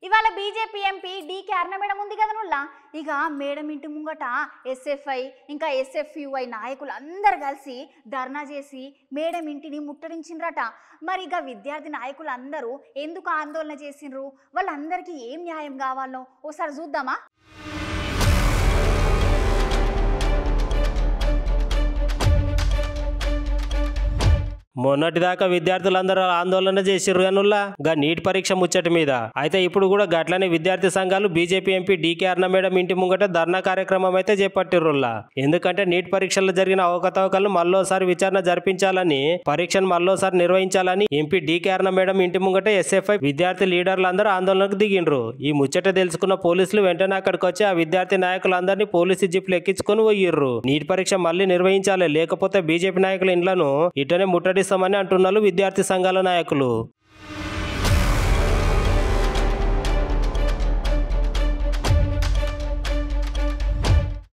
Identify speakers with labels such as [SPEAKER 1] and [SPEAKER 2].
[SPEAKER 1] ఇవాళ BJP MP DK అరుణ madam ఉంది కదా నుల్లా ఇక మేడం ఇంటి ముంగట ఎస్ఎఫ్ఐ ఇంకా ఎస్ఎఫ్యుఐ నాయకులు అందరు కలిసి ధర్నా చేసి మేడం ఇంటిని ముట్టడించిండ్రట. మరి ఇక విద్యార్థి నాయకులు అందరూ ఎందుకు ఆందోళన చేసిండ్రు, వాళ్ళందరికీ ఏం న్యాయం కావాలో ఓసారి చూద్దామా.
[SPEAKER 2] మొన్నటిదాకా విద్యార్థులందరూ ఆందోళన చేసిర్రు గనుల్లా గా నీట్ పరీక్ష ముచ్చటి మీద. అయితే ఇప్పుడు కూడా గట్లనే విద్యార్థి సంఘాలు బీజేపీ ఎంపీ డీకే అరుణ మేడం ఇంటి ముంగట ధర్నా కార్యక్రమం అయితే చేపట్టిర్రుల్లా. ఎందుకంటే నీట్ పరీక్షల్లో జరిగిన అవకతవకలను మళ్ళోసారి విచారణ జరిపించాలని, పరీక్షను మళ్ళోసారి నిర్వహించాలని ఎంపీ డీకే అరుణ మేడం ఇంటి ముంగట ఎస్ఎఫ్ఐ విద్యార్థి లీడర్లందరూ ఆందోళనకు దిగిండ్రు. ఈ ముచ్చట తెలుసుకున్న పోలీసులు వెంటనే అక్కడికి వచ్చి ఆ విద్యార్థి నాయకులందరినీ పోలీసు జీప్లు ఎక్కించుకొని పోయిర్రు. నీట్ పరీక్ష మళ్ళీ నిర్వహించాలి, లేకపోతే బీజేపీ నాయకుల ఇండ్లను ఇటనే ముట్టడిస్తామని అంటున్నారు విద్యార్థి సంఘాల నాయకులు.